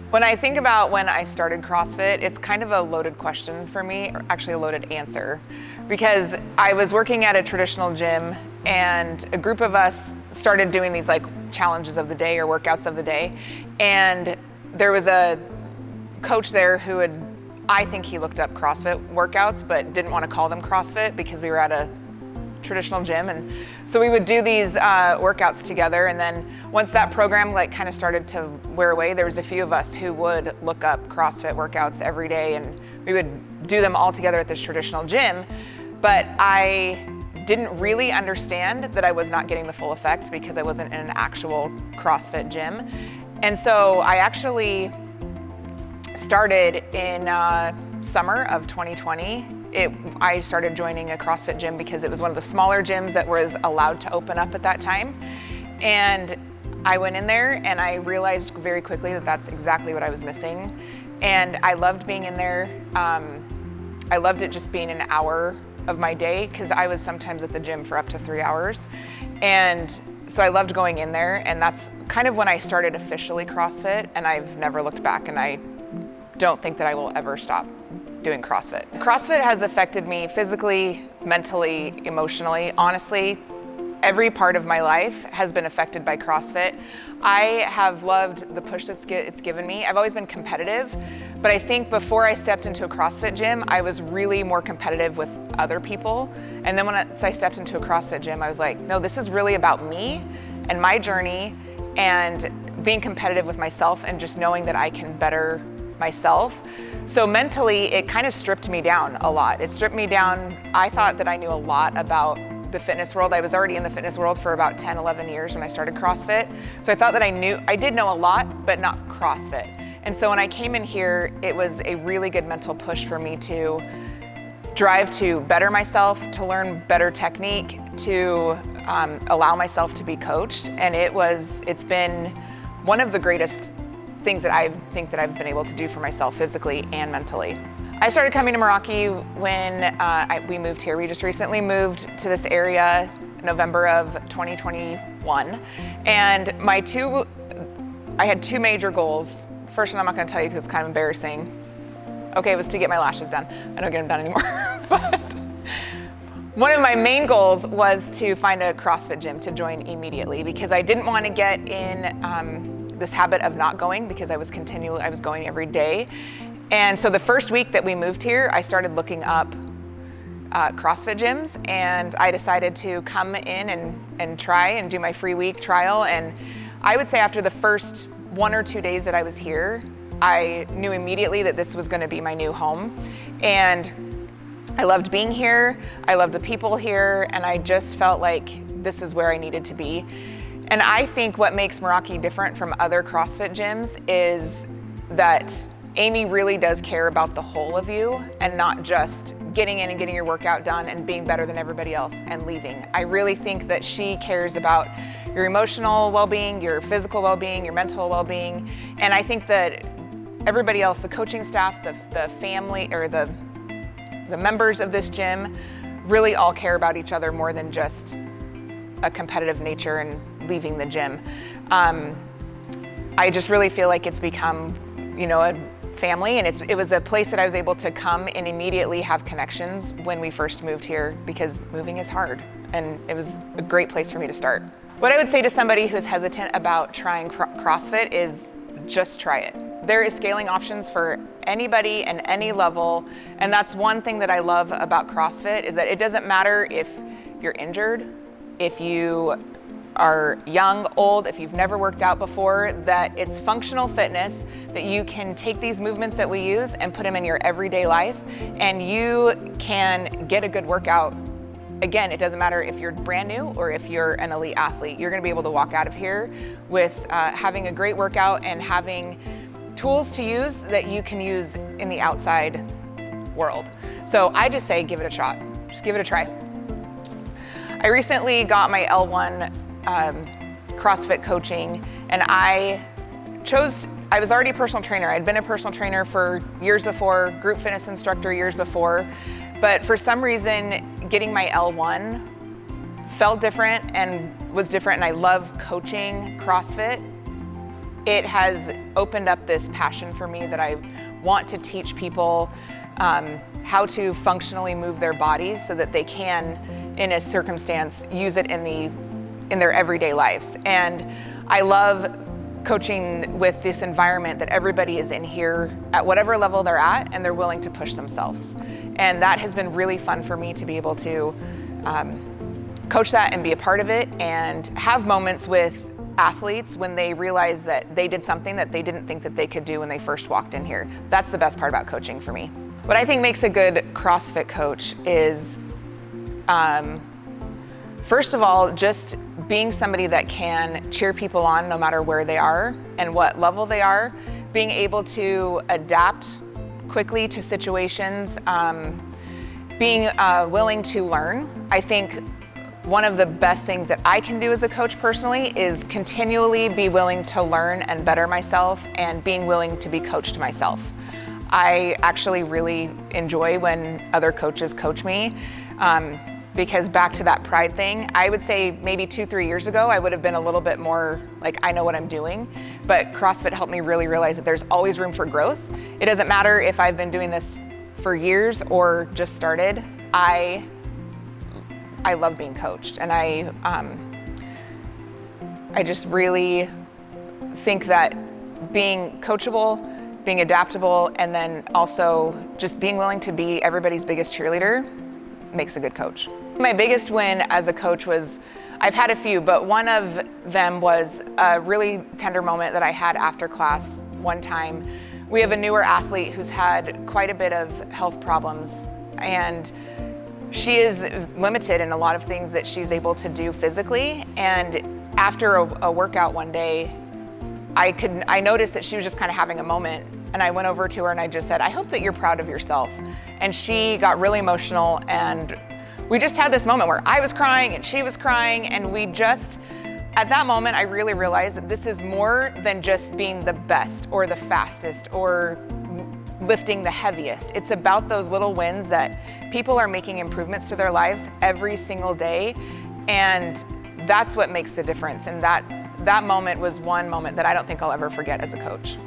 When I think about when I started CrossFit, it's kind of a loaded question for me, or actually a loaded answer, because I was working at a traditional gym and a group of us started doing these like challenges of the day or workouts of the day. And there was a coach there who I think he looked up CrossFit workouts, but didn't want to call them CrossFit because we were at a traditional gym. And so we would do these workouts together. And then once that program like kind of started to wear away, there was a few of us who would look up CrossFit workouts every day, and we would do them all together at this traditional gym. But I didn't really understand that I was not getting the full effect because I wasn't in an actual CrossFit gym. And so I actually started in summer of 2020. I started joining a CrossFit gym because it was one of the smaller gyms that was allowed to open up at that time. And I went in there and I realized very quickly that that's exactly what I was missing. And I loved being in there. I loved it just being an hour of my day, because I was sometimes at the gym for up to 3 hours. And so I loved going in there, and that's kind of when I started officially CrossFit, and I've never looked back, and I don't think that I will ever stop doing CrossFit. CrossFit has affected me physically, mentally, emotionally. Honestly, every part of my life has been affected by CrossFit. I have loved the push that it's given me. I've always been competitive, but I think before I stepped into a CrossFit gym, I was really more competitive with other people. And then once I stepped into a CrossFit gym, I was like, no, this is really about me and my journey and being competitive with myself and just knowing that I can better myself. So mentally, it kind of stripped me down a lot. It stripped me down. I thought that I knew a lot about the fitness world. I was already in the fitness world for about 10, 11 years when I started CrossFit. So I thought that I did know a lot, but not CrossFit. And so when I came in here, it was a really good mental push for me to drive to better myself, to learn better technique, to allow myself to be coached. And it's been one of the greatest things that I think that I've been able to do for myself physically and mentally. I started coming to Meraki when we moved here. We just recently moved to this area November of 2021. And I had two major goals. First one I'm not gonna tell you because it's kind of embarrassing. Okay, it was to get my lashes done. I don't get them done anymore. But one of my main goals was to find a CrossFit gym to join immediately, because I didn't want to get in this habit of not going, because I was going every day. And so the first week that we moved here, I started looking up CrossFit gyms, and I decided to come in and try and do my free week trial. And I would say after the first 1 or 2 days that I was here, I knew immediately that this was going to be my new home. And I loved being here, I loved the people here, and I just felt like this is where I needed to be. And I think what makes Meraki different from other CrossFit gyms is that Amy really does care about the whole of you and not just getting in and getting your workout done and being better than everybody else and leaving. I really think that she cares about your emotional well-being, your physical well-being, your mental well-being. And I think that everybody else, the coaching staff, the family, or the members of this gym really all care about each other more than just a competitive nature and leaving the gym. I just really feel like it's become, a family, and it was a place that I was able to come and immediately have connections when we first moved here, because moving is hard, and it was a great place for me to start. What I would say to somebody who's hesitant about trying CrossFit is just try it. There is scaling options for anybody and any level, and that's one thing that I love about CrossFit, is that it doesn't matter if you're injured, if you are young, old, if you've never worked out before, that it's functional fitness, that you can take these movements that we use and put them in your everyday life, and you can get a good workout. Again, it doesn't matter if you're brand new or if you're an elite athlete. You're gonna be able to walk out of here with having a great workout and having tools to use that you can use in the outside world. So I just say, give it a shot. Just give it a try. I recently got my L1 CrossFit coaching, and I was already a personal trainer. I'd been a personal trainer for years before, group fitness instructor years before, but for some reason, getting my L1 felt different and was different, and I love coaching CrossFit. it has opened up this passion for me that I want to teach people how to functionally move their bodies so that they can, in a circumstance, use it in their everyday lives. And I love coaching with this environment that everybody is in here at whatever level they're at, and they're willing to push themselves. And that has been really fun for me to be able to coach that and be a part of it, and have moments with athletes when they realize that they did something that they didn't think that they could do when they first walked in here. That's the best part about coaching for me. What I think makes a good CrossFit coach is, first of all, just being somebody that can cheer people on no matter where they are and what level they are, being able to adapt quickly to situations, being willing to learn. I think one of the best things that I can do as a coach personally is continually be willing to learn and better myself, and being willing to be coached myself. I actually really enjoy when other coaches coach me, because back to that pride thing, I would say maybe 2-3 years ago, I would have been a little bit more like, I know what I'm doing, but CrossFit helped me really realize that there's always room for growth. It doesn't matter if I've been doing this for years or just started. I love being coached, and I just really think that being coachable, being adaptable, and then also just being willing to be everybody's biggest cheerleader makes a good coach. My biggest win as a coach was, I've had a few, but one of them was a really tender moment that I had after class one time. We have a newer athlete who's had quite a bit of health problems, and she is limited in a lot of things that she's able to do physically. And after a workout one day, I noticed that she was just kind of having a moment, and I went over to her and I just said, I hope that you're proud of yourself. And she got really emotional, and we just had this moment where I was crying and she was crying, and at that moment, I really realized that this is more than just being the best or the fastest or lifting the heaviest. It's about those little wins that people are making improvements to their lives every single day, and that's what makes the difference. And that moment was one moment that I don't think I'll ever forget as a coach.